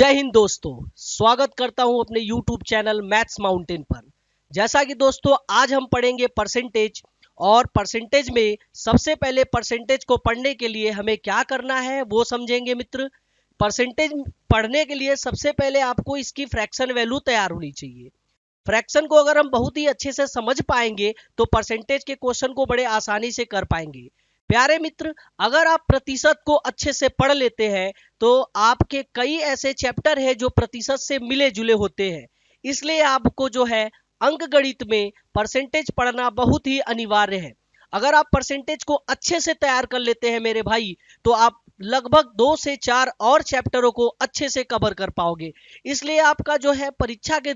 जय हिंद दोस्तों, स्वागत करता हूं अपने YouTube चैनल मैथ्स माउंटेन पर। जैसा कि दोस्तों आज हम पढ़ेंगे परसेंटेज। और परसेंटेज में सबसे पहले परसेंटेज को पढ़ने के लिए हमें क्या करना है वो समझेंगे मित्र। परसेंटेज पढ़ने के लिए सबसे पहले आपको इसकी फ्रैक्शन वैल्यू तैयार होनी चाहिए। फ्रैक्शन को अगर हम बहुत ही अच्छे से समझ पाएंगे तो परसेंटेज के क्वेश्चन को बड़े आसानी से कर पाएंगे। प्यारे मित्र, अगर आप प्रतिशत को अच्छे से पढ़ लेते हैं तो आपके कई ऐसे चैप्टर हैं जो प्रतिशत से मिले जुले होते हैं। इसलिए आपको जो है अंक गणित में परसेंटेज पढ़ना बहुत ही अनिवार्य है। अगर आप परसेंटेज को अच्छे से तैयार कर लेते हैं मेरे भाई, तो आप लगभग 2 से 4 और चैप्टरों को अच्छे से कवर कर पाओगे। इसलिए आपका जो है परीक्षा के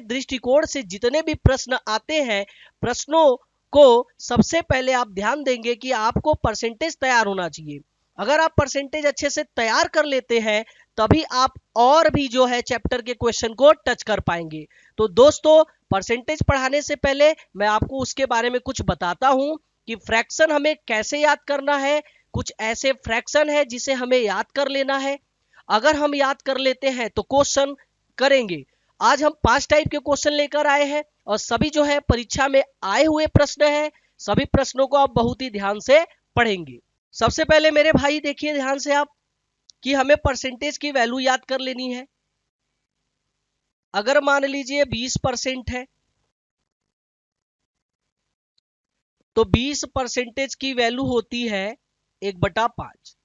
दृष्टिकोण से जितने भी प्रश्न आते हैं, प्रश्नों को सबसे पहले आप ध्यान देंगे कि आपको परसेंटेज तैयार होना चाहिए। अगर आप परसेंटेज अच्छे से तैयार कर लेते हैं तभी आप और भी जो है चैप्टर के क्वेश्चन को टच कर पाएंगे। तो दोस्तों, परसेंटेज पढ़ाने से पहले मैं आपको उसके बारे में कुछ बताता हूं कि फ्रैक्शन हमें कैसे याद करना है। कुछ ऐसे फ्रैक्शन है जिसे हमें याद कर लेना है। अगर हम याद कर लेते हैं तो क्वेश्चन करेंगे। आज हम 5 टाइप के क्वेश्चन लेकर आए हैं और सभी जो है परीक्षा में आए हुए प्रश्न हैं। सभी प्रश्नों को आप बहुत ही ध्यान से पढ़ेंगे। सबसे पहले मेरे भाई देखिए ध्यान से आप कि हमें परसेंटेज की वैल्यू याद कर लेनी है। अगर मान लीजिए 20% है तो 20% की वैल्यू होती है 1/5।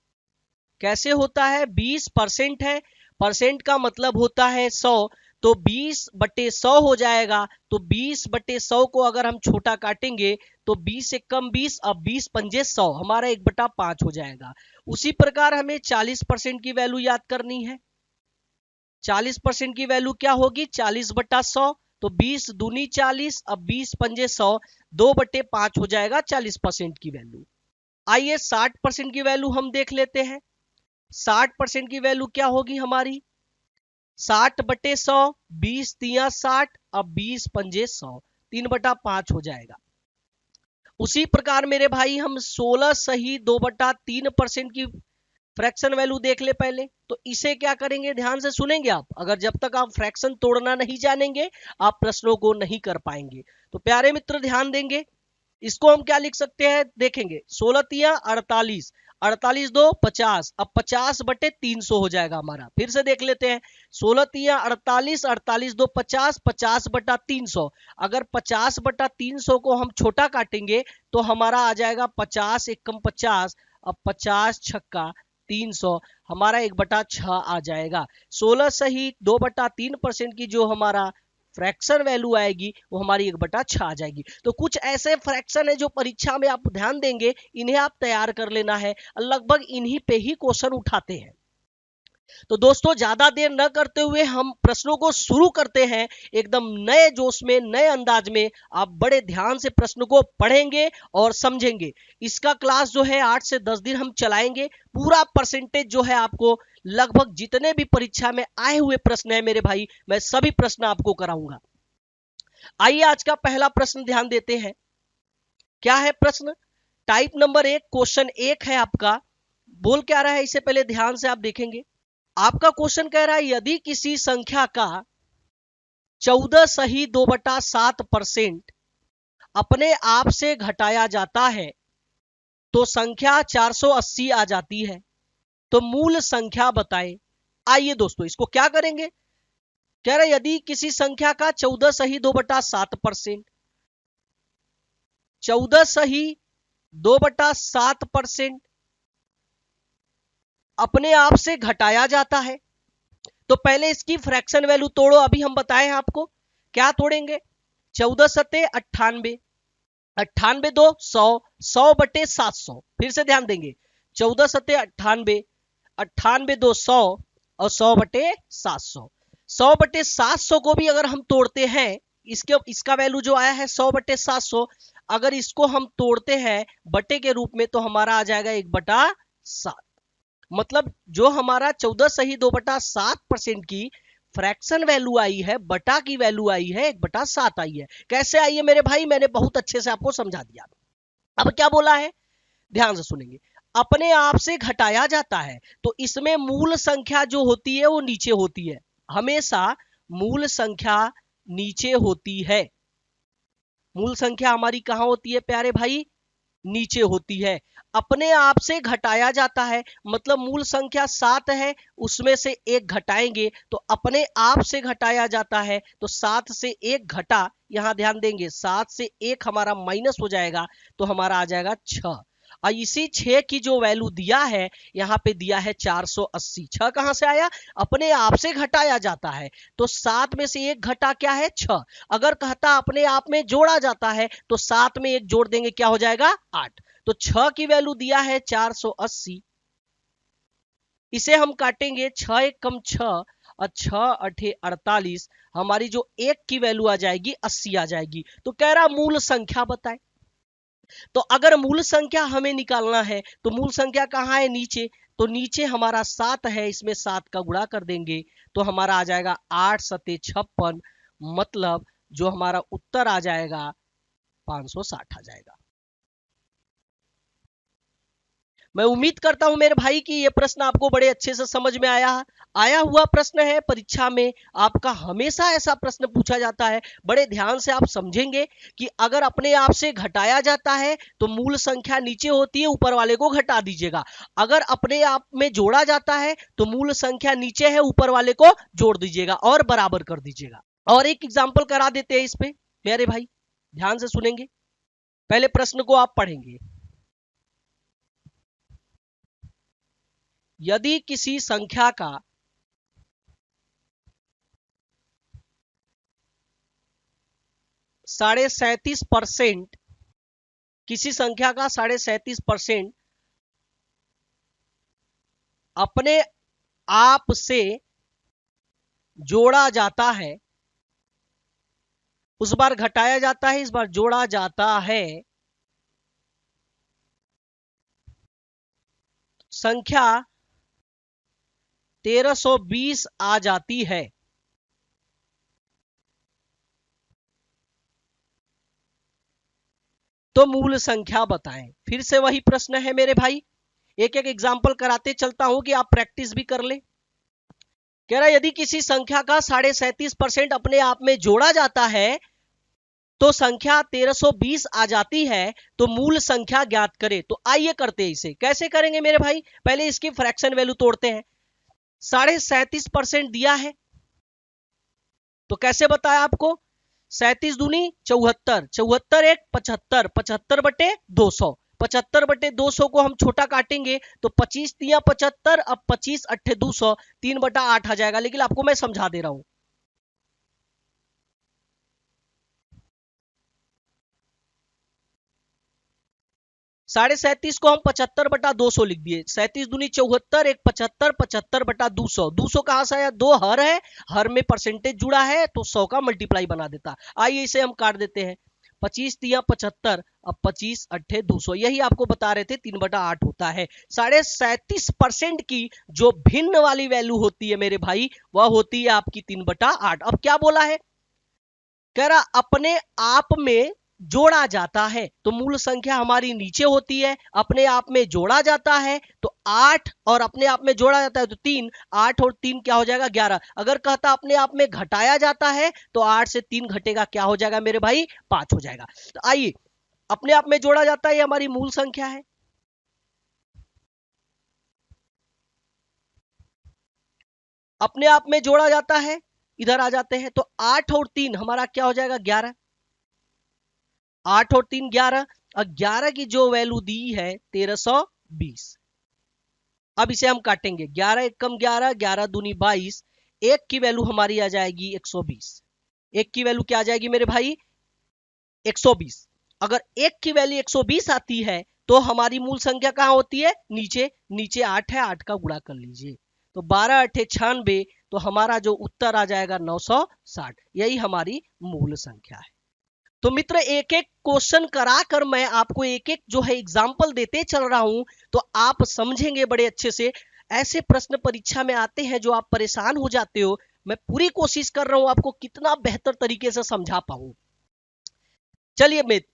कैसे होता है? 20% है, परसेंट का मतलब होता है 100, तो 20/100 हो जाएगा। तो 20/100 को अगर हम छोटा काटेंगे तो 20 से कम 20, अब 20 पंजे 100, हमारा 1/5 हो जाएगा। उसी प्रकार हमें 40% की वैल्यू याद करनी है। 40% की वैल्यू क्या होगी? 40/100, तो 20 दूनी 40, अब 20 पंजे 100, 2/5 हो जाएगा 40% की वैल्यू। आइए 60% की वैल्यू हम देख लेते हैं। 60% की वैल्यू क्या होगी हमारी? 60/100, 20 तिया 60, अब 20 पंजे 100, 3/5 हो जाएगा। उसी प्रकार मेरे भाई हम 16 सही 2/3% की फ्रैक्शन वैल्यू देख ले पहले। तो इसे क्या करेंगे? ध्यान से सुनेंगे आप। अगर जब तक आप फ्रैक्शन तोड़ना नहीं जानेंगे आप प्रश्नों को नहीं कर पाएंगे। तो प्यारे मित्र ध्यान देंगे, इसको हम क्या लिख सकते हैं देखेंगे। 16 तिया 48, 48 दो 50, अब 50/300 हो जाएगा हमारा। फिर से देख लेते हैं। 16 तिया 48, 48 दो 50, 50/300। अगर 50/300 को हम छोटा काटेंगे तो हमारा आ जाएगा 50 एकम 50, अब 50 छक्का 300, हमारा 1/6 आ जाएगा। 16 सही 2/3% की जो हमारा फ्रैक्शन वैल्यू आएगी वो हमारी 1/6 आ जाएगी। तो कुछ ऐसे फ्रैक्शन है जो परीक्षा में आप ध्यान देंगे, इन्हें आप तैयार कर लेना है। लगभग इन्हीं पे ही क्वेश्चन उठाते हैं। तो दोस्तों, ज्यादा देर न करते हुए हम प्रश्नों को शुरू करते हैं। एकदम नए जोश में, नए अंदाज में आप बड़े ध्यान से प्रश्न को पढ़ेंगे और समझेंगे। इसका क्लास जो है 8 से 10 दिन हम चलाएंगे। पूरा परसेंटेज जो है आपको लगभग जितने भी परीक्षा में आए हुए प्रश्न है मेरे भाई, मैं सभी प्रश्न आपको कराऊंगा। आइए आज का पहला प्रश्न ध्यान देते हैं। क्या है प्रश्न? टाइप नंबर 1, क्वेश्चन 1 है आपका। बोल क्या रहा है इसे पहले ध्यान से आप देखेंगे। आपका क्वेश्चन कह रहा है यदि किसी संख्या का 14 सही 2/7% अपने आप से घटाया जाता है तो संख्या 480 आ जाती है, तो मूल संख्या बताएं। आइए दोस्तों इसको क्या करेंगे। कह रहे यदि किसी संख्या का 14 सही 2/7%, 14 सही 2/7% अपने आप से घटाया जाता है, तो पहले इसकी फ्रैक्शन वैल्यू तोड़ो। अभी हम बताए हैं आपको क्या तोड़ेंगे। 14 सत्ते 98, 98 दो 100, 100/700। फिर से ध्यान देंगे। 14 सत्ते 98, 98 दो 100 और 100/700। 100/700 को भी अगर हम तोड़ते हैं, इसका वैल्यू जो आया है 100/700, अगर इसको हम तोड़ते हैं बटे के रूप में तो हमारा आ जाएगा 1/7। मतलब जो हमारा 14 सही 2/7% की फ्रैक्शन वैल्यू आई है, बटा की वैल्यू आई है 1/7 आई है। कैसे आई है मेरे भाई? मैंने बहुत अच्छे से आपको समझा दिया। अब क्या बोला है ध्यान से सुनेंगे। अपने आप से घटाया जाता है। तो इसमें मूल संख्या जो होती है वो नीचे होती है, हमेशा मूल संख्या नीचे होती है। मूल संख्या हमारी कहां होती है प्यारे भाई? नीचे होती है। अपने आप से घटाया जाता है, मतलब मूल संख्या 7 है, उसमें से एक घटाएंगे तो अपने आप से घटाया जाता है। तो 7 से एक घटा, यहां ध्यान देंगे 7 से एक हमारा माइनस हो जाएगा, तो हमारा आ जाएगा 6। और इसी 6 की जो वैल्यू दिया है, यहां पे दिया है 480। 6 कहां से आया? अपने आप से घटाया जाता है। तो 7 में से एक घटा क्या है? 6। अगर कहता अपने आप में जोड़ा जाता है तो 7 में एक जोड़ देंगे, क्या हो जाएगा? 8। तो 6 की वैल्यू दिया है 480। इसे हम काटेंगे, 6 एक कम 6 और 6 अठे 48। हमारी जो एक की वैल्यू आ जाएगी 80 आ जाएगी। तो कह रहा मूल संख्या बताए। तो अगर मूल संख्या हमें निकालना है तो मूल संख्या कहां है? नीचे। तो नीचे हमारा 7 है, इसमें 7 का गुणा कर देंगे तो हमारा आ जाएगा 8 सते 56। मतलब जो हमारा उत्तर आ जाएगा 560 आ जाएगा। मैं उम्मीद करता हूं मेरे भाई कि यह प्रश्न आपको बड़े अच्छे से समझ में आया हुआ प्रश्न है। परीक्षा में आपका हमेशा ऐसा प्रश्न पूछा जाता है। बड़े ध्यान से आप समझेंगे कि अगर अपने आप से घटाया जाता है तो मूल संख्या नीचे होती है, ऊपर वाले को घटा दीजिएगा। अगर अपने आप में जोड़ा जाता है तो मूल संख्या नीचे है, ऊपर वाले को जोड़ दीजिएगा और बराबर कर दीजिएगा। और एक एग्जाम्पल करा देते हैं इस पे, मेरे भाई ध्यान से सुनेंगे। पहले प्रश्न को आप पढ़ेंगे। यदि किसी संख्या का 37.5%, किसी संख्या का 37.5% अपने आप से जोड़ा जाता है, उस बार घटाया जाता है, इस बार जोड़ा जाता है, संख्या 1320 आ जाती है, तो मूल संख्या बताएं। फिर से वही प्रश्न है मेरे भाई, एक एक एग्जाम्पल कराते चलता हूं कि आप प्रैक्टिस भी कर ले। कह रहा यदि किसी संख्या का 37.5% अपने आप में जोड़ा जाता है तो संख्या 1320 आ जाती है, तो मूल संख्या ज्ञात करे। तो आइए करते हैं इसे। कैसे करेंगे मेरे भाई? पहले इसकी फ्रैक्शन वैल्यू तोड़ते हैं। 37.5% दिया है तो कैसे बताया आपको? 37 दूनी 74, 74 एक 75, 75 बटे 200। 75 बटे 200 को हम छोटा काटेंगे तो 25 दिया 75, अब 25 अट्ठे 200, 3/8 आ जाएगा। लेकिन आपको मैं समझा दे रहा हूं। 37.5 को हम 75/200 लिख दिए। 37 दूनी 74, एक 75, 75/200। 200 कहां से आया? दो हर है, हर में परसेंटेज जुड़ा है तो 100 का मल्टीप्लाई बना देता। आइए इसे हम काट देते हैं। 25 दिया 75, अब 25 अट्ठे 200। यही आपको बता रहे थे 3/8 होता है। 37.5% की जो भिन्न वाली वैल्यू होती है मेरे भाई, वह होती है आपकी 3/8। अब क्या बोला है? कह रहा अपने आप में जोड़ा जाता है, तो मूल संख्या हमारी नीचे होती है। अपने आप में जोड़ा जाता है तो 8, और अपने आप में जोड़ा जाता है तो 3। 8 और 3 क्या हो जाएगा? 11। अगर कहता अपने आप में घटाया जाता है तो 8 से 3 घटेगा, क्या हो जाएगा मेरे भाई? 5 हो जाएगा। तो आइए, अपने आप में जोड़ा जाता है, ये हमारी मूल संख्या है। अपने आप में जोड़ा जाता है, इधर आ जाते हैं तो 8 और 3 हमारा क्या हो जाएगा? 11। 8 और 3 11, और 11 की जो वैल्यू दी है 1320। अब इसे हम काटेंगे। 11 एक कम 11, 11 दूनी 22, एक की वैल्यू हमारी आ जाएगी 120। एक की वैल्यू क्या आ जाएगी मेरे भाई? 120। अगर एक की वैल्यू 120 आती है तो हमारी मूल संख्या कहां होती है? नीचे। नीचे 8 है, 8 का गुणा कर लीजिए तो 12 अठे 96, तो हमारा जो उत्तर आ जाएगा 960। यही हमारी मूल संख्या है। तो मित्र, एक एक क्वेश्चन कराकर मैं आपको एक एक जो है एग्जाम्पल देते चल रहा हूं, तो आप समझेंगे बड़े अच्छे से। ऐसे प्रश्न परीक्षा में आते हैं जो आप परेशान हो जाते हो। मैं पूरी कोशिश कर रहा हूं आपको कितना बेहतर तरीके से समझा पाऊं। चलिए मित्र,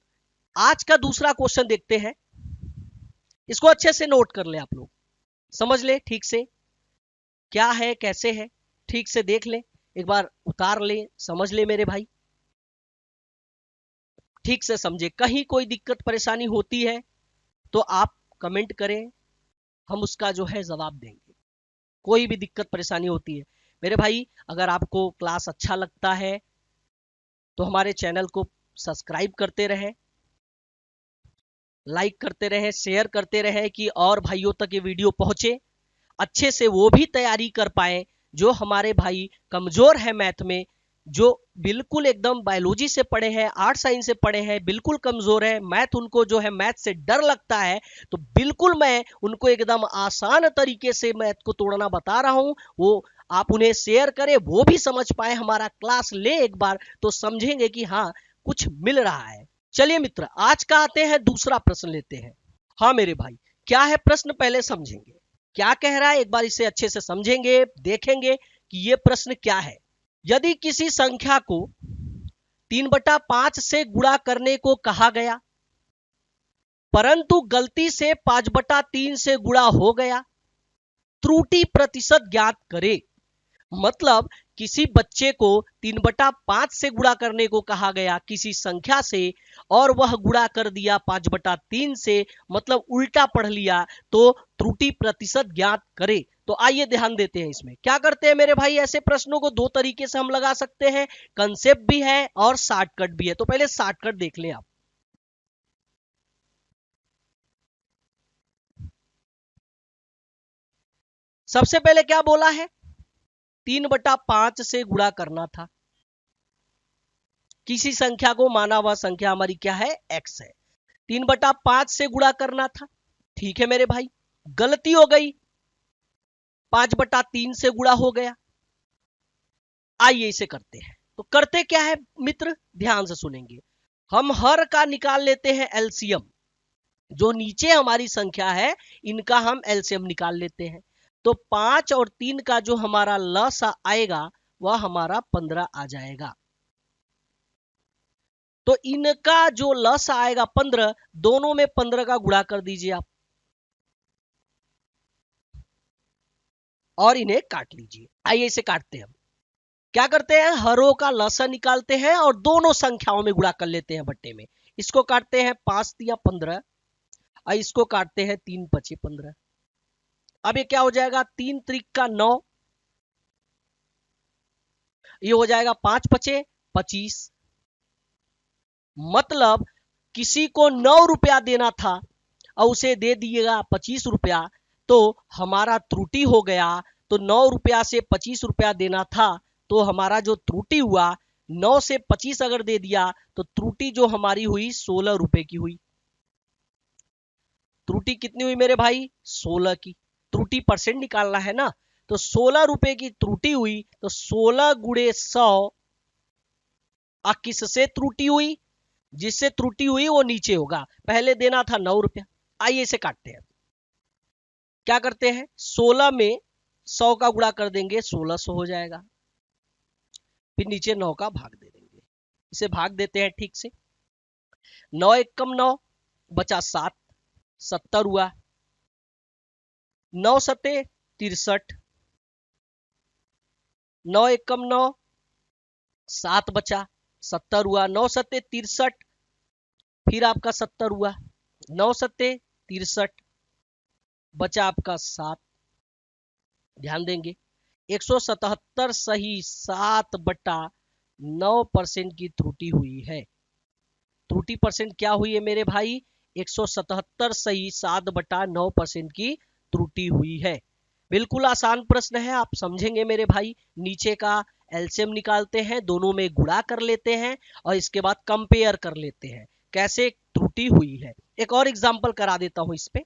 आज का दूसरा क्वेश्चन देखते हैं। इसको अच्छे से नोट कर ले आप लोग, समझ ले ठीक से क्या है कैसे है, ठीक से देख ले, एक बार उतार ले, समझ ले मेरे भाई, ठीक से समझे। कहीं कोई दिक्कत परेशानी होती है तो आप कमेंट करें, हम उसका जो है जवाब देंगे। कोई भी दिक्कत परेशानी होती है मेरे भाई, अगर आपको क्लास अच्छा लगता है तो हमारे चैनल को सब्सक्राइब करते रहें, लाइक करते रहें, शेयर करते रहें कि और भाइयों तक ये वीडियो पहुंचे, अच्छे से वो भी तैयारी कर पाए जो हमारे भाई कमजोर है मैथ में, जो बिल्कुल एकदम बायोलॉजी से पढ़े हैं, आर्ट साइंस से पढ़े हैं, बिल्कुल कमजोर है मैथ, उनको जो है मैथ से डर लगता है, तो बिल्कुल मैं उनको एकदम आसान तरीके से मैथ को तोड़ना बता रहा हूं। वो आप उन्हें शेयर करें, वो भी समझ पाए, हमारा क्लास ले एक बार तो समझेंगे कि हाँ कुछ मिल रहा है। चलिए मित्र, आज का आते हैं दूसरा प्रश्न लेते हैं। हाँ मेरे भाई, क्या है प्रश्न पहले समझेंगे, क्या कह रहा है एक बार इसे अच्छे से समझेंगे, देखेंगे कि ये प्रश्न क्या है। यदि किसी संख्या को 3/5 से गुणा करने को कहा गया परंतु गलती से 5/3 से गुणा हो गया, त्रुटि प्रतिशत ज्ञात करे। मतलब किसी बच्चे को 3/5 से गुणा करने को कहा गया किसी संख्या से, और वह गुणा कर दिया 5/3 से, मतलब उल्टा पढ़ लिया, तो त्रुटि प्रतिशत ज्ञात करे। तो आइए ध्यान देते हैं इसमें क्या करते हैं मेरे भाई। ऐसे प्रश्नों को दो तरीके से हम लगा सकते हैं, कंसेप्ट भी है और शॉर्टकट भी है। तो पहले शॉर्टकट देख लें आप। सबसे पहले क्या बोला है, 3/5 से गुणा करना था किसी संख्या को, माना वह संख्या हमारी क्या है, एक्स है, 3/5 से गुणा करना था। ठीक है मेरे भाई, गलती हो गई, 5/3 से गुणा हो गया। आइए इसे करते हैं। तो करते क्या है मित्र, ध्यान से सुनेंगे। हम हर का निकाल लेते हैं एलसीएम, जो नीचे हमारी संख्या है इनका हम एलसीएम निकाल लेते हैं। तो 5 और 3 का जो हमारा लसा आएगा वह हमारा 15 आ जाएगा। तो इनका जो लस आएगा 15, दोनों में 15 का गुणा कर दीजिए आप और इन्हें काट लीजिए। आइए इसे काटते हैं। हम क्या करते हैं, हरों का लसा निकालते हैं और दोनों संख्याओं में गुणा कर लेते हैं बट्टे में। इसको काटते हैं 5 तिया 15 और इसको काटते हैं 3 पचे 15। अब ये क्या हो जाएगा, 3 त्रिक का 9, ये हो जाएगा 5 पचे 25। मतलब किसी को 9 रुपया देना था और उसे दे दिएगा 25 रुपया, तो हमारा त्रुटि हो गया। तो 9 रुपया से 25 रुपया देना था, तो हमारा जो त्रुटि हुआ, 9 से 25 अगर दे दिया तो त्रुटि जो हमारी हुई 16 रुपए की हुई। त्रुटि कितनी हुई मेरे भाई, 16 की। त्रुटि परसेंट निकालना है ना, तो 16 रुपए की त्रुटि हुई, तो 16 × 100 किससे त्रुटि हुई, जिससे त्रुटि हुई वो नीचे होगा, पहले देना था 9 रुपया। आइए इसे काटते हैं। क्या करते हैं, 16 में 100 का गुणा कर देंगे, 1600 हो जाएगा। फिर नीचे 9 का भाग दे देंगे, इसे भाग देते हैं ठीक से। 9 एकम 9 बचा 7, 70 हुआ। 9 सते 63, 9 एकम 9, 7 बचा, 70 हुआ। 9 सते 63, फिर आपका 70 हुआ। 9 सते 63 बचा आपका 7। ध्यान देंगे, 177 सही 7/9% की त्रुटि हुई है। त्रुटि परसेंट क्या हुई है मेरे भाई, 177 सही 7/9% की त्रुटि हुई है। बिल्कुल आसान प्रश्न है, आप समझेंगे मेरे भाई। नीचे का एलसीएम निकालते हैं, दोनों में गुणा कर लेते हैं और इसके बाद कंपेयर कर लेते हैं कैसे त्रुटि हुई है। एक और एग्जांपल करा देता हूं इस पे।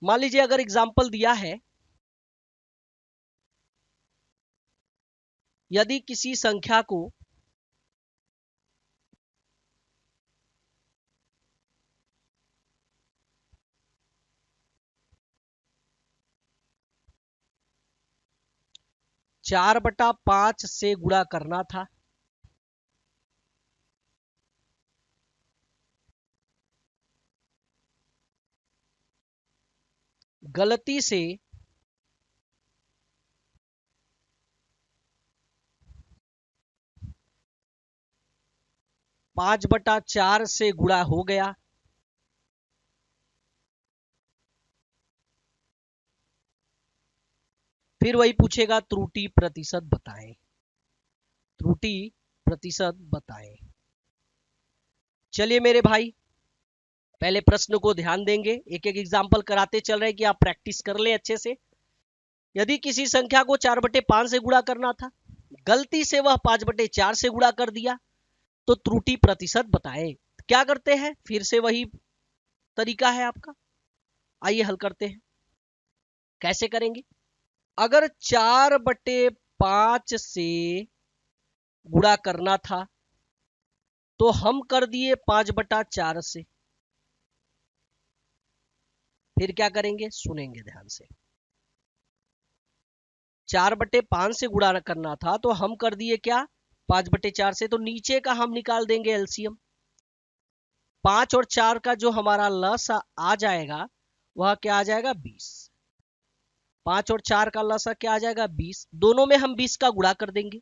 मान लीजिए अगर एग्जाम्पल दिया है, यदि किसी संख्या को 4/5 से गुणा करना था गलती से 5/4 से गुणा हो गया, फिर वही पूछेगा त्रुटि प्रतिशत बताएं, त्रुटि प्रतिशत बताएं। चलिए मेरे भाई, पहले प्रश्न को ध्यान देंगे, एक एक एग्जाम्पल कराते चल रहे हैं कि आप प्रैक्टिस कर लें अच्छे से। यदि किसी संख्या को 4/5 से गुणा करना था, गलती से वह 5/4 से गुणा कर दिया, तो त्रुटि प्रतिशत बताएं। क्या करते हैं, फिर से वही तरीका है आपका, आइए हल करते हैं। कैसे करेंगे, अगर 4/5 से गुणा करना था तो हम कर दिए 5/4 से, फिर क्या करेंगे सुनेंगे ध्यान से। 4/5 से गुणा करना था तो हम कर दिए क्या 5/4 से, तो नीचे का हम निकाल देंगे एलसीएम। 5 और 4 का जो हमारा लसा आ जाएगा वह क्या आ जाएगा 20। 5 और 4 का लसा क्या आ जाएगा 20, दोनों में हम 20 का गुणा कर देंगे।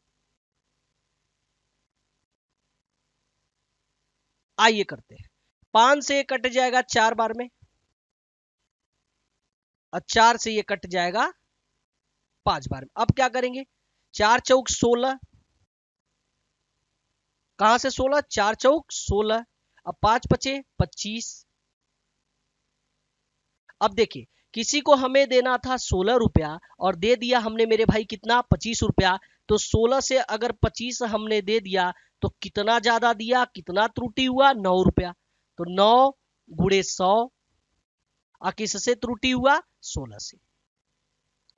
आइए करते हैं, 5 से ये कट जाएगा 4 बार में, और 4 से ये कट जाएगा 5 बार में। अब क्या करेंगे, 4 चौक 16, कहां से 16, 4 चौक 16, अब 5 पचे 25। अब देखिए, किसी को हमें देना था 16 रुपया और दे दिया हमने मेरे भाई कितना 25 रुपया, तो 16 से अगर 25 हमने दे दिया तो कितना ज्यादा दिया, कितना त्रुटि हुआ 9 रुपया, तो 9 गुणे 100, और किससे त्रुटि हुआ 16 से।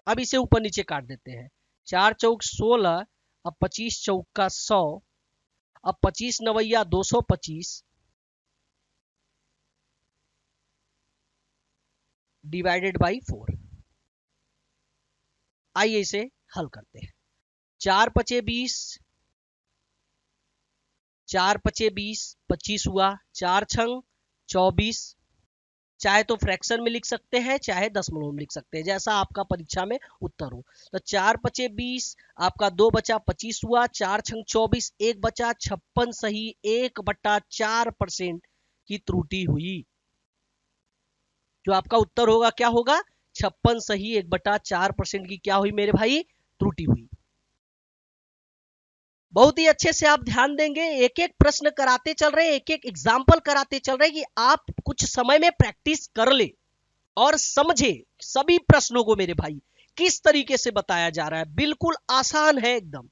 अब इसे ऊपर नीचे काट देते हैं, 4 चौक 16, अब 25 चौका 100, अब 25 नवैया 225 डिवाइडेड बाई 4। आइए इसे हल करते हैं, 4 पचे 20, 4 पचे 20, 25 हुआ, 4 छंग 24, चाहे तो फ्रैक्शन में लिख सकते हैं चाहे दशमलव में लिख सकते हैं, जैसा आपका परीक्षा में उत्तर हो। तो 4 पचे 20, आपका 2 बचा 25 हुआ, 4 छंग 24, 1 बचा 56 सही, 1/4% की त्रुटि हुई। जो आपका उत्तर होगा क्या होगा 56 सही, 1/4% की क्या हुई मेरे भाई त्रुटि हुई। बहुत ही अच्छे से आप ध्यान देंगे, एक एक प्रश्न कराते चल रहे हैं, एक एक एग्जाम्पल कराते चल रहे हैं कि आप कुछ समय में प्रैक्टिस कर ले और समझे सभी प्रश्नों को मेरे भाई किस तरीके से बताया जा रहा है। बिल्कुल आसान है एकदम,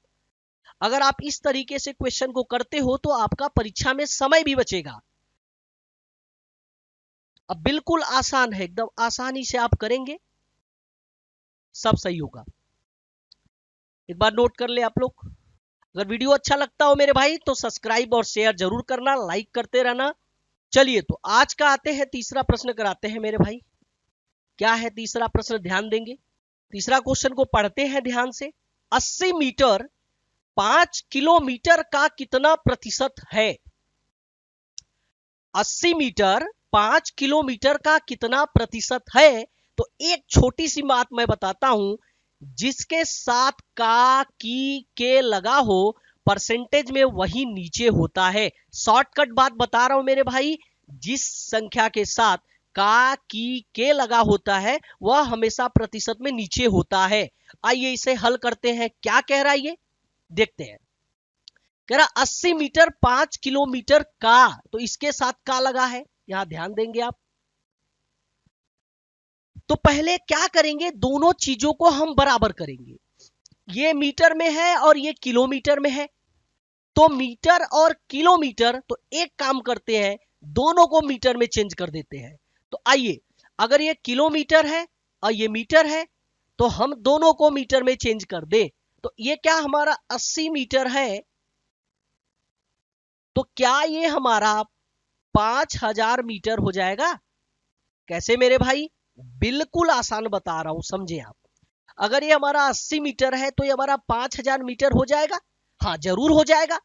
अगर आप इस तरीके से क्वेश्चन को करते हो तो आपका परीक्षा में समय भी बचेगा। अब बिल्कुल आसान है एकदम, आसानी से आप करेंगे सब सही होगा। एक बार नोट कर ले आप लोग, अगर वीडियो अच्छा लगता हो मेरे भाई तो सब्सक्राइब और शेयर जरूर करना, लाइक करते रहना। चलिए तो आज का आते हैं तीसरा प्रश्न कराते हैं मेरे भाई। क्या है तीसरा प्रश्न, ध्यान देंगे, तीसरा क्वेश्चन को पढ़ते हैं ध्यान से। 80 मीटर 5 किलोमीटर का कितना प्रतिशत है। 80 मीटर 5 किलोमीटर का कितना प्रतिशत है, तो एक छोटी सी बात मैं बताता हूं, जिसके साथ का की के लगा हो परसेंटेज में वही नीचे होता है। शॉर्टकट बात बता रहा हूं मेरे भाई, जिस संख्या के साथ का की के लगा होता है वह हमेशा प्रतिशत में नीचे होता है। आइए इसे हल करते हैं, क्या कह रहा है ये देखते हैं। कह रहा 80 मीटर 5 किलोमीटर का, तो इसके साथ का लगा है, यहां ध्यान देंगे आप। तो पहले क्या करेंगे, दोनों चीजों को हम बराबर करेंगे, ये मीटर में है और ये किलोमीटर में है, तो मीटर और किलोमीटर, तो एक काम करते हैं दोनों को मीटर में चेंज कर देते हैं। तो आइए, अगर ये किलोमीटर है और ये मीटर है तो हम दोनों को मीटर में चेंज कर दे, तो ये क्या हमारा 80 मीटर है, तो क्या ये हमारा 5000 मीटर हो जाएगा। कैसे मेरे भाई, बिल्कुल आसान बता रहा हूं, समझे आप। अगर ये हमारा 80 मीटर है तो ये हमारा 5000 मीटर हो जाएगा। हाँ जरूर हो जाएगा,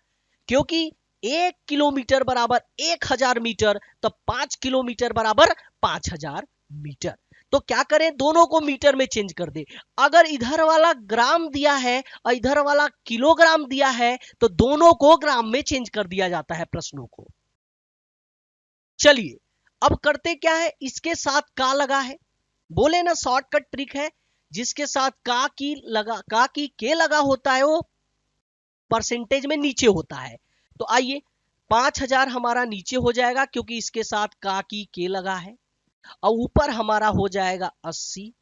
क्योंकि 1 किलोमीटर बराबर 1000 मीटर, तो 5 किलोमीटर बराबर 5000 मीटर। तो क्या करें, दोनों को मीटर में चेंज कर दे। अगर इधर वाला ग्राम दिया है और इधर वाला किलोग्राम दिया है तो दोनों को ग्राम में चेंज कर दिया जाता है प्रश्नों को। चलिए अब करते क्या है, इसके साथ का लगा है, बोले ना शॉर्टकट ट्रिक है, जिसके साथ का की के लगा होता है वो परसेंटेज में नीचे होता है। तो आइए 5000 हमारा नीचे हो जाएगा क्योंकि इसके साथ का की के लगा है, और ऊपर हमारा हो जाएगा 80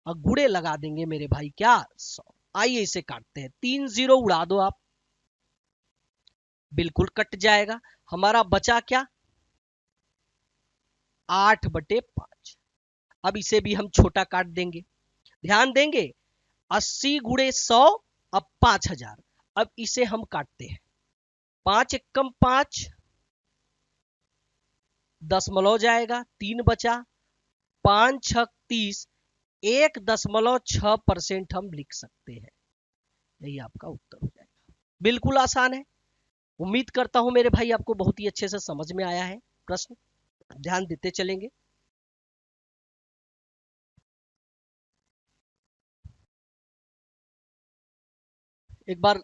और गुड़े लगा देंगे मेरे भाई क्या 100। आइए इसे काटते हैं, 3 जीरो उड़ा दो आप, बिल्कुल कट जाएगा। हमारा बचा क्या, 8/5। अब इसे भी हम छोटा काट देंगे, ध्यान देंगे 80 गुड़े 100 अब 5000। अब इसे हम काटते हैं, 5 एकम 5, 10 जाएगा, 3 बचा, 5 6 30, 1.6% हम लिख सकते हैं। यही आपका उत्तर हो जाएगा। बिल्कुल आसान है। उम्मीद करता हूं मेरे भाई आपको बहुत ही अच्छे से समझ में आया है प्रश्न, ध्यान देते चलेंगे। एक बार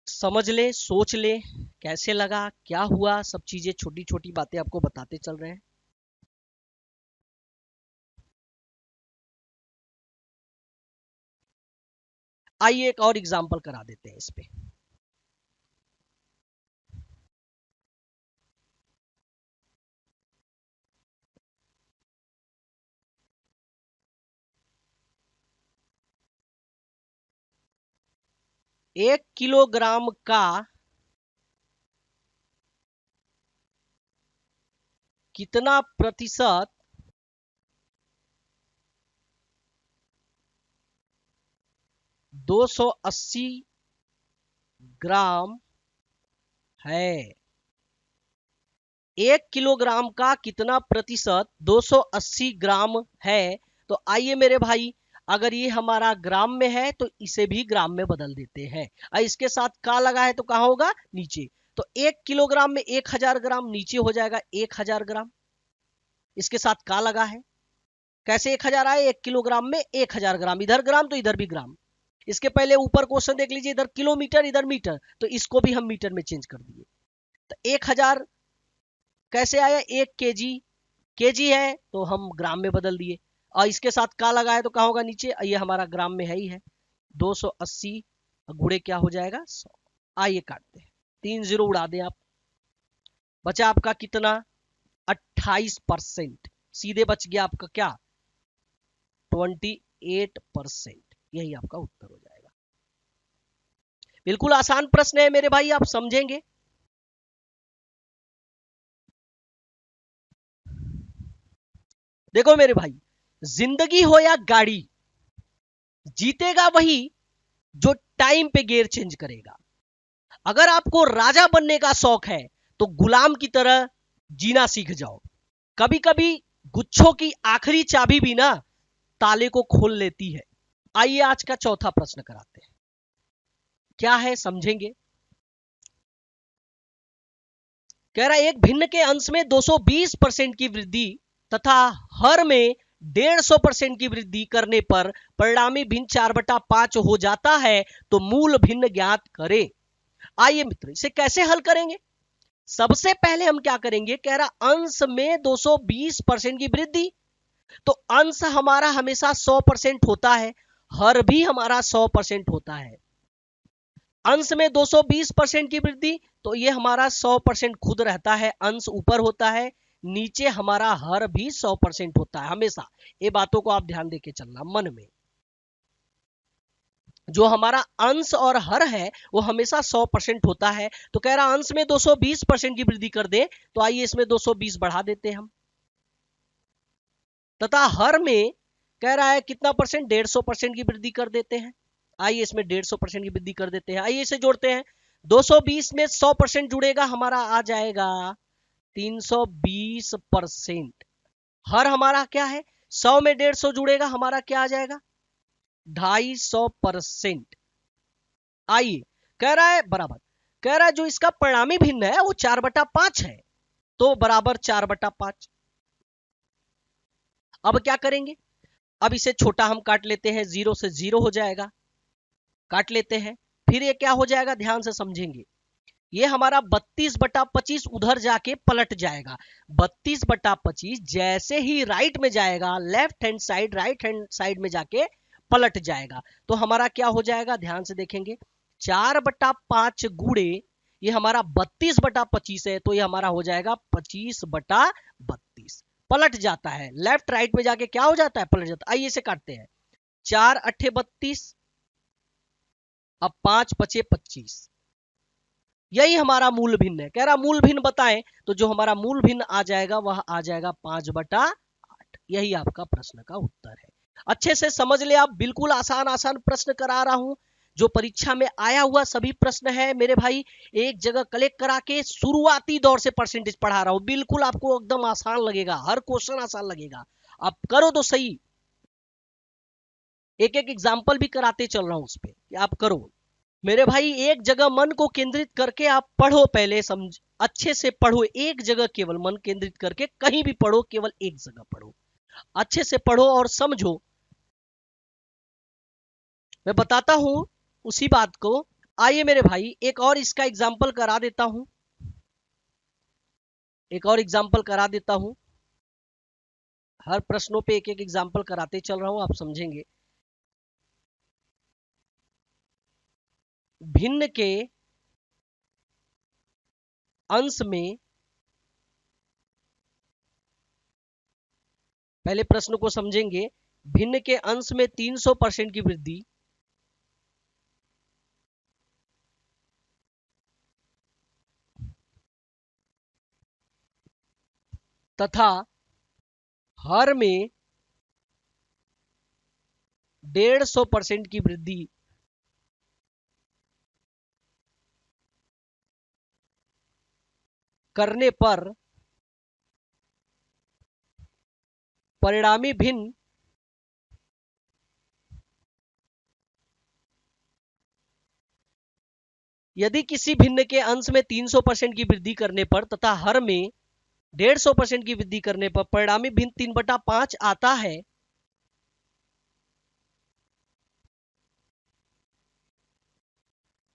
समझ ले, सोच ले, कैसे लगा, क्या हुआ, सब चीजें छोटी छोटी बातें आपको बताते चल रहे हैं। आइए एक और एग्जांपल करा देते हैं इस पे। एक किलोग्राम का कितना प्रतिशत 280 ग्राम है। 1 किलोग्राम का कितना प्रतिशत 280 ग्राम है। तो आइए मेरे भाई, अगर ये हमारा ग्राम में है तो इसे भी ग्राम में बदल देते हैं, और इसके साथ का लगा है तो कहां होगा, नीचे। तो 1 किलोग्राम में 1000 ग्राम, नीचे हो जाएगा 1000 ग्राम। इसके साथ का लगा है, कैसे 1000 आए, 1 किलोग्राम में 1000 ग्राम, इधर ग्राम तो इधर भी ग्राम। इसके पहले ऊपर क्वेश्चन देख लीजिए, इधर किलोमीटर इधर मीटर, तो इसको भी हम मीटर में चेंज कर दिए। तो 1000 कैसे आया, 1 केजी, केजी है तो हम ग्राम में बदल दिए, और इसके साथ का लगा है तो कहां होगा, नीचे। ये हमारा ग्राम में है ही है, 280 गुड़े क्या हो जाएगा 100। आइए काटते हैं, 3 जीरो उड़ा दें आप, बचा आपका कितना 28%, सीधे बच गया आपका क्या 28%। यही आपका उत्तर हो जाएगा। बिल्कुल आसान प्रश्न है मेरे भाई, आप समझेंगे। देखो मेरे भाई, जिंदगी हो या गाड़ी, जीतेगा वही जो टाइम पे गियर चेंज करेगा। अगर आपको राजा बनने का शौक है तो गुलाम की तरह जीना सीख जाओ। कभी कभी गुच्छों की आखिरी चाबी भी ना ताले को खोल लेती है। आइए आज का चौथा प्रश्न कराते हैं, क्या है समझेंगे। कह रहा है एक भिन्न के अंश में 220% की वृद्धि तथा हर में 150% की वृद्धि करने पर परिणामी भिन्न 4/5 हो जाता है, तो मूल भिन्न ज्ञात करें। आइए मित्र, इसे कैसे हल करेंगे। सबसे पहले हम क्या करेंगे, कह रहा अंश में 220% की वृद्धि, तो अंश हमारा हमेशा 100% होता है, हर भी हमारा 100% होता है। अंश में 220% की वृद्धि, तो ये हमारा 100% खुद रहता है, अंश ऊपर होता है, नीचे हमारा हर भी 100% होता है हमेशा। ये बातों को आप ध्यान देके चलना मन में। जो हमारा अंश और हर है वो हमेशा 100% होता है। तो कह रहा अंश में 220% की वृद्धि कर दे, तो आइए इसमें 220 बढ़ा देते हैं हम, तथा हर में कह रहा है कितना परसेंट, 150% की वृद्धि कर देते हैं। आइए इसमें 150% की वृद्धि कर देते हैं। आइए इसे जोड़ते हैं, 220 में 100% जुड़ेगा, हमारा आ जाएगा 320%। हर हमारा क्या है, 100 में 150 जुड़ेगा, हमारा क्या आ जाएगा 250%। आइए कह रहा है बराबर, कह रहा है जो इसका परिणामी भिन्न है वो 4/5 है, तो बराबर 4/5। अब क्या करेंगे, अब इसे छोटा हम काट लेते हैं, 0 से 0 हो जाएगा, काट लेते हैं। फिर ये क्या हो जाएगा, ध्यान से समझेंगे, ये हमारा 32/25 उधर जाके पलट जाएगा। 32/25 जैसे ही राइट में जाएगा, left hand side right hand side में जाके पलट जाएगा। तो हमारा क्या हो जाएगा, ध्यान से देखेंगे, 4/5 गुणे ये हमारा 32/25 है, तो ये हमारा हो जाएगा 25/32। पलट जाता है, लेफ्ट राइट में जाके क्या हो जाता है, पलट जाता है। आइए इसे काटते हैं, 4 अट्ठे 32, अब 5 पचे 25, यही हमारा मूल भिन्न है। कह रहा मूल भिन्न बताएं, तो जो हमारा मूल भिन्न आ जाएगा वह आ जाएगा 5/8। यही आपका प्रश्न का उत्तर है। अच्छे से समझ ले आप, बिल्कुल आसान आसान प्रश्न करा रहा हूं, जो परीक्षा में आया हुआ सभी प्रश्न है मेरे भाई, एक जगह कलेक्ट करा के शुरुआती दौर से परसेंटेज पढ़ा रहा हूं। बिल्कुल आपको एकदम आसान लगेगा, हर क्वेश्चन आसान लगेगा, आप करो तो सही। एक एक एग्जाम्पल भी कराते चल रहा हूं उस पर, आप करो मेरे भाई। एक जगह मन को केंद्रित करके आप पढ़ो, पहले समझ, अच्छे से पढ़ो, एक जगह केवल मन केंद्रित करके, कहीं भी पढ़ो, केवल एक जगह पढ़ो, अच्छे से पढ़ो और समझो। मैं बताता हूं उसी बात को। आइए मेरे भाई, एक और इसका एग्जाम्पल करा देता हूं, एक और एग्जाम्पल करा देता हूं। हर प्रश्नों पे एक एक एग्जाम्पल कराते चल रहा हूं, आप समझेंगे। भिन्न के अंश में, पहले प्रश्न को समझेंगे। भिन्न के अंश में 300% की वृद्धि तथा हर में 150% की वृद्धि करने पर परिणामी भिन्न यदि किसी भिन्न के अंश में 300% की वृद्धि करने पर तथा हर में 150% की वृद्धि करने पर परिणामी भिन्न 3/5 आता है,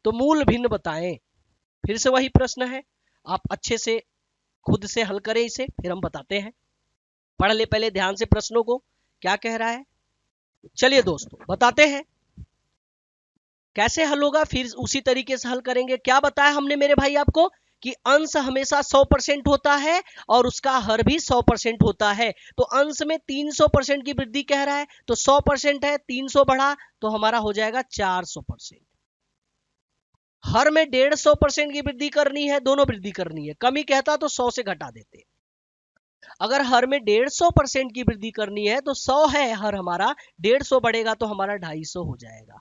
तो मूल भिन्न बताएं। फिर से वही प्रश्न है, आप अच्छे से खुद से हल करें इसे, फिर हम बताते हैं। पढ़ ले पहले ध्यान से प्रश्नों को, क्या कह रहा है। चलिए दोस्तों बताते हैं कैसे हल होगा, फिर उसी तरीके से हल करेंगे। क्या बताया हमने मेरे भाई आपको, कि अंश हमेशा 100% होता है और उसका हर भी 100% होता है। तो अंश में 300% की वृद्धि कह रहा है, तो 100% है, 300 बढ़ा तो हमारा हो जाएगा 400%। हर में 150% की वृद्धि करनी है, दोनों वृद्धि करनी है, कमी कहता तो 100 से घटा देते। अगर हर में 150% की वृद्धि करनी है तो 100 है हर हमारा, 150 बढ़ेगा तो हमारा 250 हो जाएगा।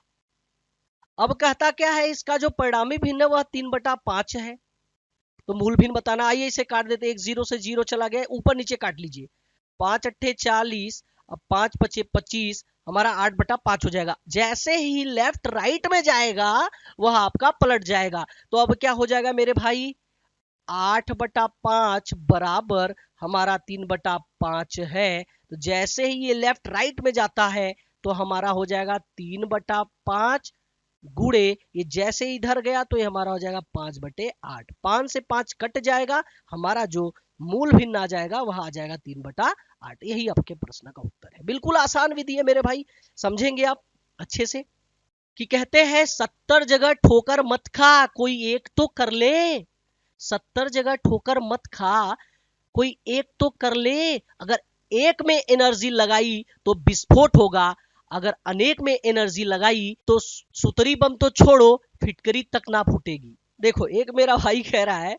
अब कहता क्या है, इसका जो परिणामी भिन्न है वह 3/5 है, तो मूल भिन्न बताना। आइए इसे काट देते, एक 0 से 0 चला गया, ऊपर नीचे काट लीजिए। 5 अट्ठे 40, अब 5 पचे 25, हमारा 8/5 हो जाएगा। जैसे ही लेफ्ट राइट में जाएगा वह आपका पलट जाएगा। तो अब क्या हो जाएगा मेरे भाई, 8/5 बराबर हमारा 3/5 है। तो जैसे ही ये लेफ्ट राइट में जाता है तो हमारा हो जाएगा 3/5 गुणे, ये जैसे ही इधर गया तो ये हमारा हो जाएगा 5/8। 5 से 5 कट जाएगा, हमारा जो मूल भिन्न आ जाएगा वह आ जाएगा 3/8। यही आपके प्रश्न का उत्तर है। बिल्कुल आसान विधि है मेरे भाई, समझेंगे आप अच्छे से। कि कहते हैं 70 जगह ठोकर मत खा, कोई एक तो कर ले। 70 जगह ठोकर मत खा, कोई एक तो कर ले। अगर एक में एनर्जी लगाई तो विस्फोट होगा, अगर अनेक में एनर्जी लगाई तो सुतरी बम तो छोड़ो, फिटकरी तक ना फूटेगी। देखो एक मेरा भाई कह रहा है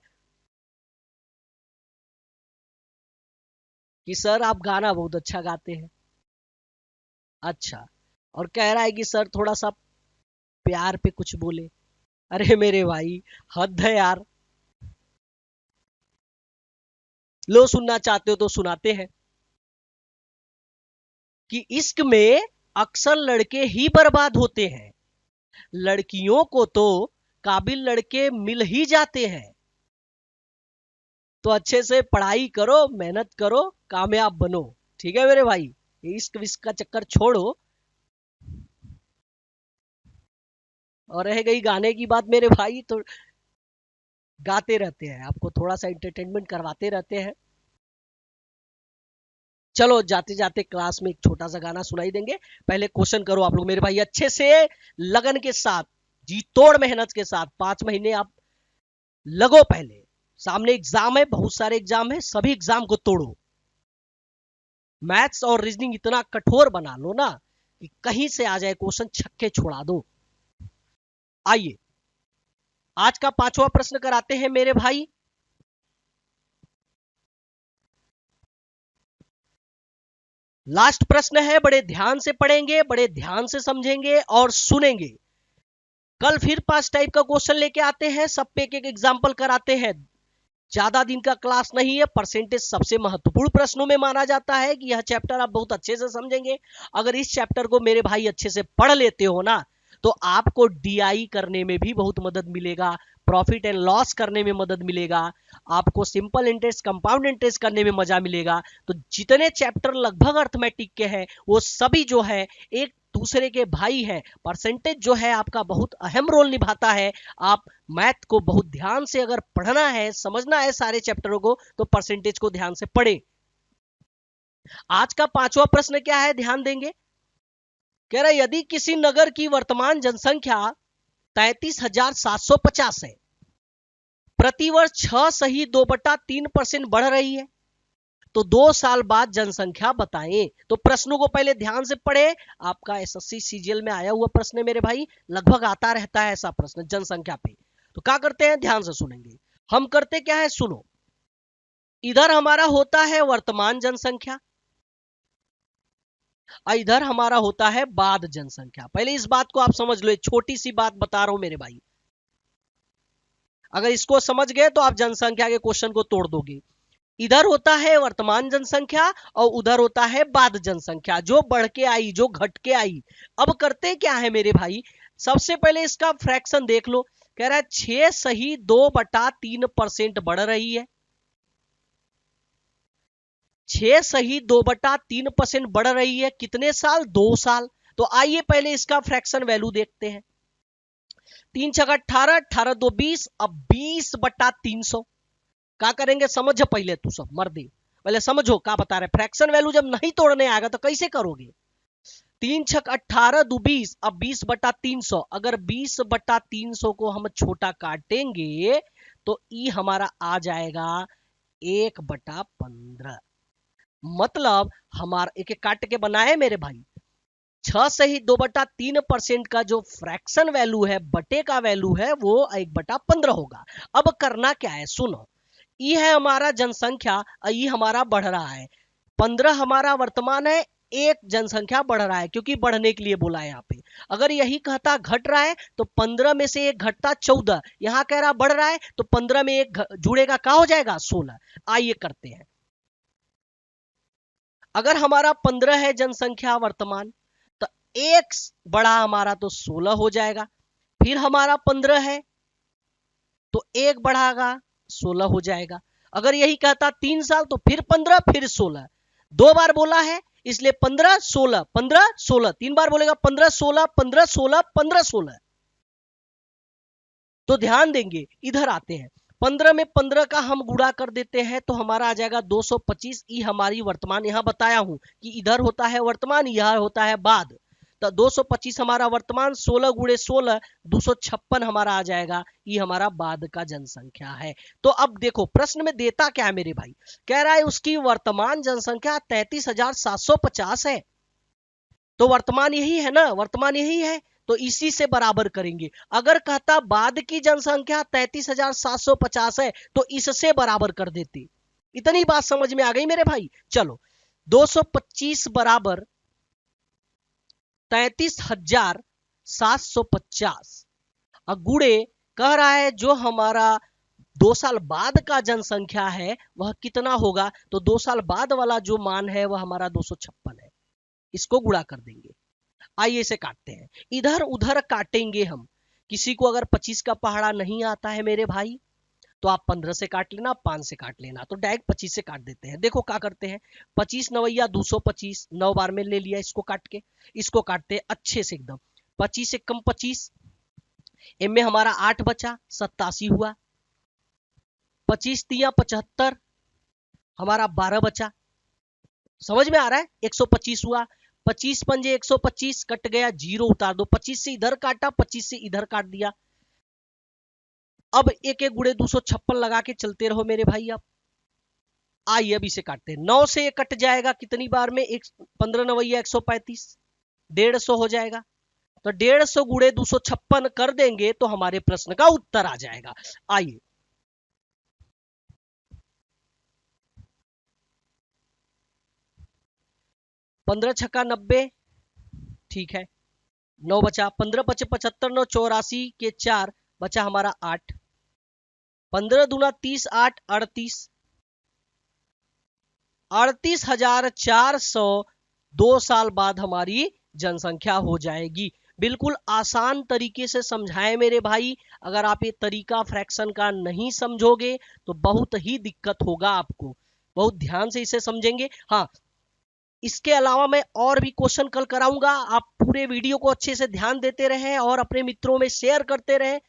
कि सर आप गाना बहुत अच्छा गाते हैं। अच्छा, और कह रहा है कि सर थोड़ा सा प्यार पे कुछ बोले। अरे मेरे भाई, हद है यार। लो सुनना चाहते हो तो सुनाते हैं। कि इश्क में अक्सर लड़के ही बर्बाद होते हैं, लड़कियों को तो काबिल लड़के मिल ही जाते हैं। तो अच्छे से पढ़ाई करो, मेहनत करो, कामयाब बनो। ठीक है मेरे भाई। ये इश्क विश्क का चक्कर छोड़ो। और रह गई गाने की बात मेरे भाई, तो गाते रहते हैं, आपको थोड़ा सा एंटरटेनमेंट करवाते रहते हैं। चलो जाते जाते क्लास में एक छोटा सा गाना सुनाई देंगे। पहले क्वेश्चन करो आप लोग मेरे भाई अच्छे से, लगन के साथ, जी तोड़ मेहनत के साथ। 5 महीने आप लगो, पहले सामने एग्जाम है, बहुत सारे एग्जाम है, सभी एग्जाम को तोड़ो। मैथ्स और रीजनिंग इतना कठोर बना लो ना कि कहीं से आ जाए क्वेश्चन, छक्के छुड़ा दो। आइए आज का 5वां प्रश्न कराते हैं मेरे भाई। लास्ट प्रश्न है, बड़े ध्यान से पढ़ेंगे, बड़े ध्यान से समझेंगे और सुनेंगे। कल फिर 5 टाइप का क्वेश्चन लेके आते हैं, सब पे एक एक एग्जाम्पल कराते हैं। ज्यादा दिन का क्लास नहीं है। परसेंटेज सबसे महत्वपूर्ण प्रश्नों में माना जाता है कि यह चैप्टर आप बहुत अच्छे से समझेंगे। अगर इस चैप्टर को मेरे भाई अच्छे से पढ़ लेते हो ना, तो आपको डीआई करने में भी बहुत मदद मिलेगा, प्रॉफिट एंड लॉस करने में मदद मिलेगा, आपको सिंपल इंटरेस्ट, कंपाउंड इंटरेस्ट करने में मजा मिलेगा। तो जितने चैप्टर लगभग अर्थमेटिक के हैं वो सभी जो है एक दूसरे के भाई है। परसेंटेज जो है आपका बहुत अहम रोल निभाता है। आप मैथ को बहुत ध्यान से अगर पढ़ना है, समझना है सारे चैप्टरों को, तो परसेंटेज को ध्यान से पढ़े। आज का 5वां प्रश्न क्या है, ध्यान देंगे। कह रहा है यदि किसी नगर की वर्तमान जनसंख्या 33,750 है, प्रतिवर्ष 6 सही 2/3% बढ़ रही है, तो 2 साल बाद जनसंख्या बताएं। तो प्रश्नों को पहले ध्यान से पढ़े। आपका एसएससी सीजीएल में आया हुआ प्रश्न है मेरे भाई, लगभग आता रहता है ऐसा प्रश्न जनसंख्या पे। तो क्या करते हैं, ध्यान से सुनेंगे। हम करते क्या है, सुनो। इधर हमारा होता है वर्तमान जनसंख्या और इधर हमारा होता है बाद जनसंख्या। पहले इस बात को आप समझ लो, एक छोटी सी बात बता रहा हूं मेरे भाई। अगर इसको समझ गए तो आप जनसंख्या के क्वेश्चन को तोड़ दोगे। इधर होता है वर्तमान जनसंख्या और उधर होता है बाद जनसंख्या, जो बढ़ के आई, जो घट के आई। अब करते क्या है मेरे भाई, सबसे पहले इसका फ्रैक्शन देख लो। कह रहा है 6 सही 2/3% बढ़ रही है। 6 सही 2/3% बढ़ रही है, कितने साल, 2 साल। तो आइए पहले इसका फ्रैक्शन वैल्यू देखते हैं। 3 छक 18, 18 2 20, अब 20/300। क्या करेंगे, समझो पहले, तू सब मर्दी पहले समझो क्या बता रहे। फ्रैक्शन वैल्यू जब नहीं तोड़ने आएगा तो कैसे करोगे। 3 छक 18 2 20, अब 20/300। अगर 20/300 को हम छोटा काटेंगे तो ई हमारा आ जाएगा 1/15। मतलब हमारा एक एक काट के बनाए मेरे भाई, 6 सही 2/3% का जो फ्रैक्शन वैल्यू है, बटे का वैल्यू है, वो 1/15 होगा। अब करना क्या है, सुनो। ई है हमारा जनसंख्या और ई हमारा बढ़ रहा है। 15 हमारा वर्तमान है, एक जनसंख्या बढ़ रहा है क्योंकि बढ़ने के लिए बोला है यहाँ पे। अगर यही कहता घट रहा है तो 15 में से एक घटता 14, यहाँ कह रहा बढ़ रहा है तो 15 में एक जुड़ेगा, क्या हो जाएगा, 16। आइए करते हैं। अगर हमारा 15 है जनसंख्या वर्तमान, तो एक बड़ा हमारा तो 16 हो जाएगा। फिर हमारा 15 है तो एक बढ़ागा, 16 हो जाएगा। अगर यही कहता 3 साल तो फिर 15 फिर 16, 2 बार बोला है इसलिए 15 16 15 16, 3 बार बोलेगा 15 16 15 16 15 16। तो ध्यान देंगे, इधर आते हैं। 15 में 15 का हम गुणा कर देते हैं तो हमारा आ जाएगा 225। ई हमारी वर्तमान, यहां बताया हूं कि इधर होता है वर्तमान, यह होता है बाद। तो 225 हमारा वर्तमान, 16 गुणे 16 256 हमारा आ जाएगा। ये हमारा बाद का जनसंख्या है। तो अब देखो प्रश्न में देता क्या है मेरे भाई, कह रहा है उसकी वर्तमान जनसंख्या 33,750 है। तो वर्तमान यही है ना, वर्तमान यही है, तो इसी से बराबर करेंगे। अगर कहता बाद की जनसंख्या 33,750 है तो इससे बराबर कर देते। इतनी बात समझ में आ गई मेरे भाई। चलो 225 बराबर 33,750 गुड़े, कह रहा है जो हमारा 2 साल बाद का जनसंख्या है वह कितना होगा। तो 2 साल बाद वाला जो मान है वह हमारा 256 है। इसको गुणा कर देंगे। आइए इसे काटते हैं, इधर उधर काटेंगे हम। किसी को अगर 25 का पहाड़ा नहीं आता है मेरे भाई तो आप 15 से काट लेना, 5 से काट लेना, तो डायरेक्ट 25 से काट देते हैं। देखो क्या करते हैं, 25 नवैया 225, 9 बार में ले लिया इसको काट के, इसको काटते हैं अच्छे से एकदम। 25 से कम 25, इनमें हमारा 8 बचा, 87 हुआ। 25 तिया 75, हमारा 12 बचा। समझ में आ रहा है, 125 हुआ। 25 पंजे 125, कट गया, जीरो उतार दो। 25 से इधर काटा, 25 से इधर काट दिया। अब एक एक गुड़े 256 लगा के चलते रहो मेरे भाई। अब आइए अब इसे काटते हैं। 9 से ये कट जाएगा कितनी बार में, 15 नवैया 135, 150 हो जाएगा। तो 150 गुड़े 256 कर देंगे तो हमारे प्रश्न का उत्तर आ जाएगा। आइए, 15 छक्का 90, ठीक है। 9 बचा, 15 पचे 75, 9 84 के 4 बचा हमारा 8। 15 दूना 30, 8 38, 38,400 2 साल बाद हमारी जनसंख्या हो जाएगी। बिल्कुल आसान तरीके से समझाएं मेरे भाई। अगर आप ये तरीका फ्रैक्शन का नहीं समझोगे तो बहुत ही दिक्कत होगा आपको। बहुत ध्यान से इसे समझेंगे। हाँ, इसके अलावा मैं और भी क्वेश्चन कल कराऊंगा। आप पूरे वीडियो को अच्छे से ध्यान देते रहें और अपने मित्रों में शेयर करते रहें,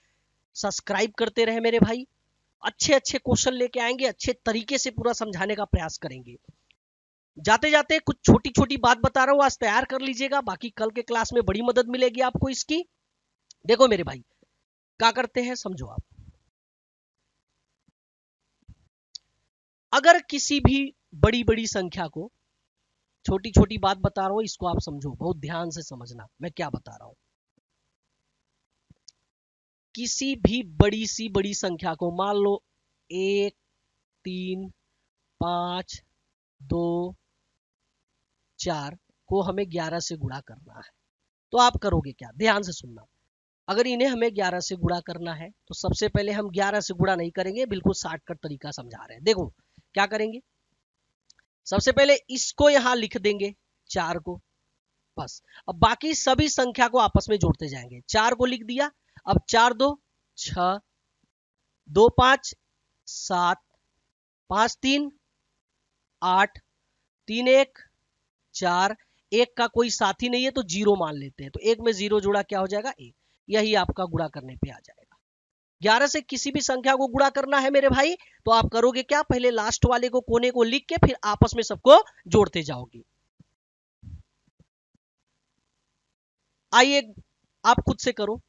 सब्सक्राइब करते रहें मेरे भाई। अच्छे अच्छे क्वेश्चन लेके आएंगे, अच्छे तरीके से पूरा समझाने का प्रयास करेंगे। जाते जाते कुछ छोटी छोटी बात बता रहा हूं, आज तैयार कर लीजिएगा, बाकी कल के क्लास में बड़ी मदद मिलेगी आपको इसकी। देखो मेरे भाई, क्या करते हैं समझो आप। अगर किसी भी बड़ी बड़ी संख्या को, छोटी छोटी बात बता रहा हूं, इसको आप समझो, बहुत ध्यान से समझना मैं क्या बता रहा हूं। किसी भी बड़ी सी बड़ी संख्या को, मान लो 1 3 5 2 4 को हमें 11 से गुणा करना है, तो आप करोगे क्या, ध्यान से सुनना। अगर इन्हें हमें 11 से गुणा करना है तो सबसे पहले हम 11 से गुणा नहीं करेंगे, बिल्कुल शॉर्टकट तरीका समझा रहे हैं। देखो क्या करेंगे, सबसे पहले इसको यहां लिख देंगे 4 को, बस। अब बाकी सभी संख्या को आपस में जोड़ते जाएंगे। 4 को लिख दिया, अब 4 2 6, 2 5 7, 5 3 8, 3 1 4, एक का कोई साथी नहीं है तो जीरो मान लेते हैं, तो एक में जीरो जुड़ा क्या हो जाएगा, एक। यही आपका गुणा करने पे आ जाएगा। 11 से किसी भी संख्या को गुणा करना है मेरे भाई, तो आप करोगे क्या, पहले लास्ट वाले को कोने को लिख के फिर आपस में सबको जोड़ते जाओगे। आइए आप खुद से करो।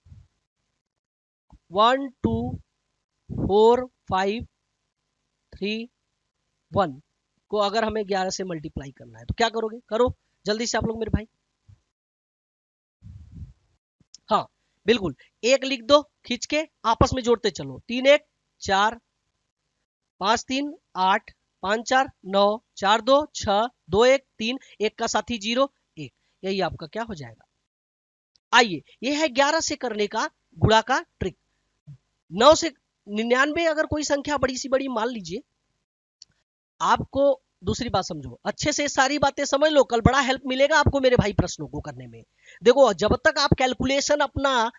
1 2 4 5 3 1 को अगर हमें 11 से मल्टीप्लाई करना है तो क्या करोगे, करो जल्दी से आप लोग मेरे भाई। हाँ बिल्कुल, एक लिख दो खींच के, आपस में जोड़ते चलो। 3 1 4, 5 3 8, 5 4 9, 4 2 6, 2 1 3, एक का साथी जीरो, एक। यही आपका क्या हो जाएगा। आइए, यह है 11 से करने का गुणा का ट्रिक। 9 से 99 अगर कोई संख्या बड़ी सी बड़ी मान लीजिए, आपको दूसरी बात समझो अच्छे से, सारी बातें समझ लो, कल बड़ा हेल्प मिलेगा आपको मेरे भाई प्रश्नों को करने में। देखो जब तक आप कैलकुलेशन अपना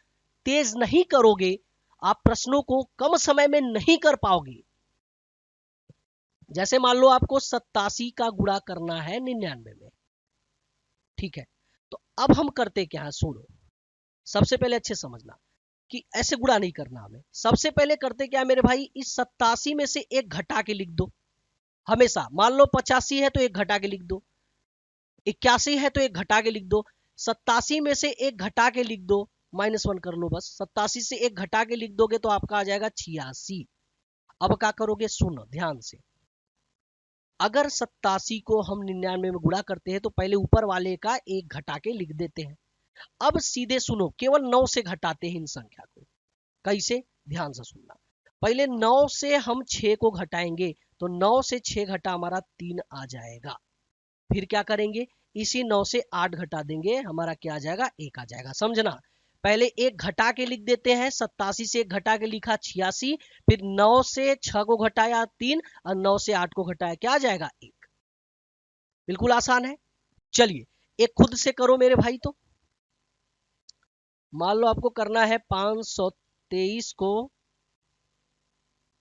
तेज नहीं करोगे, आप प्रश्नों को कम समय में नहीं कर पाओगे। जैसे मान लो आपको 87 का गुणा करना है 99 में, ठीक है। तो अब हम करते क्या है, सुनो सबसे पहले अच्छे समझना कि ऐसे गुणा नहीं करना हमें। सबसे पहले करते क्या मेरे भाई, इस 87 में से एक घटा के लिख दो। हमेशा मान लो 85 है तो एक घटा के लिख दो, 81 है तो एक घटा के लिख दो, 87 में से एक घटा के लिख दो, -1 कर लो बस। 87 से एक घटा के लिख दोगे तो आपका आ जाएगा 86। अब क्या करोगे, सुनो ध्यान से। अगर 87 को हम 99 में गुणा करते हैं तो पहले ऊपर वाले का एक घटा के लिख देते हैं। अब सीधे सुनो, केवल 9 से घटाते हैं इन संख्या को। कैसे, ध्यान से सुनना। पहले 9 से हम 6 को घटाएंगे तो 9 से 6 घटा हमारा 3 आ जाएगा। फिर क्या करेंगे, इसी 9 से 8 घटा देंगे, हमारा क्या आ जाएगा, 1 आ जाएगा। समझना, पहले एक घटा के लिख देते हैं, 87 से एक घटा के लिखा 86, फिर 9 से 6 को घटाया 3, और 9 से 8 को घटाया क्या आ जाएगा, 1। बिल्कुल आसान है। चलिए एक खुद से करो मेरे भाई। तो मान लो आपको करना है 523 को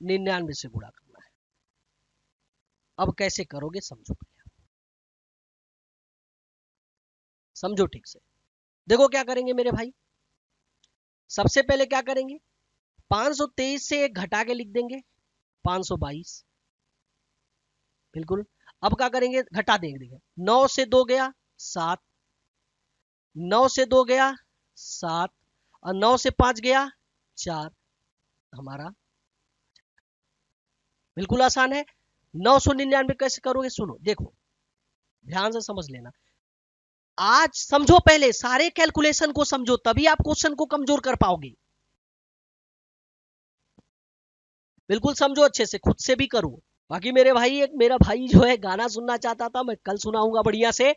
99 से गुणा करना है। अब कैसे करोगे समझो, समझो ठीक से। देखो क्या करेंगे मेरे भाई, सबसे पहले क्या करेंगे, 523 से एक घटा के लिख देंगे 522। बिल्कुल। अब क्या करेंगे, घटा देंगे, 9 से 2 गया 7, 9 से 2 गया 7, और 9 से 5 गया 4, हमारा बिल्कुल आसान है। 999 कैसे करोगे, सुनो देखो ध्यान से समझ लेना। आज समझो, पहले सारे कैलकुलेशन को समझो, तभी आप क्वेश्चन को कमजोर कर पाओगे। बिल्कुल समझो अच्छे से, खुद से भी करो। बाकी मेरे भाई, एक मेरा भाई जो है गाना सुनना चाहता था, मैं कल सुनाऊंगा बढ़िया से।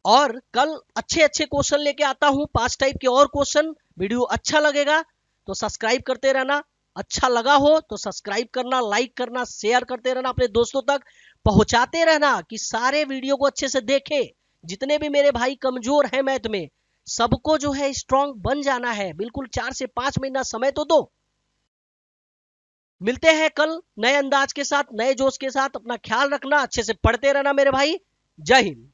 और कल अच्छे अच्छे क्वेश्चन लेके आता हूं, 5 टाइप के और क्वेश्चन। वीडियो अच्छा लगेगा तो सब्सक्राइब करते रहना, अच्छा लगा हो तो सब्सक्राइब करना, लाइक करना, शेयर करते रहना, अपने दोस्तों तक पहुंचाते रहना कि सारे वीडियो को अच्छे से देखे। जितने भी मेरे भाई कमजोर हैं मैथ में, सबको जो है स्ट्रांग बन जाना है। बिल्कुल 4 से 5 महीना समय तो दो। मिलते हैं कल नए अंदाज के साथ, नए जोश के साथ। अपना ख्याल रखना, अच्छे से पढ़ते रहना मेरे भाई। जय हिंद।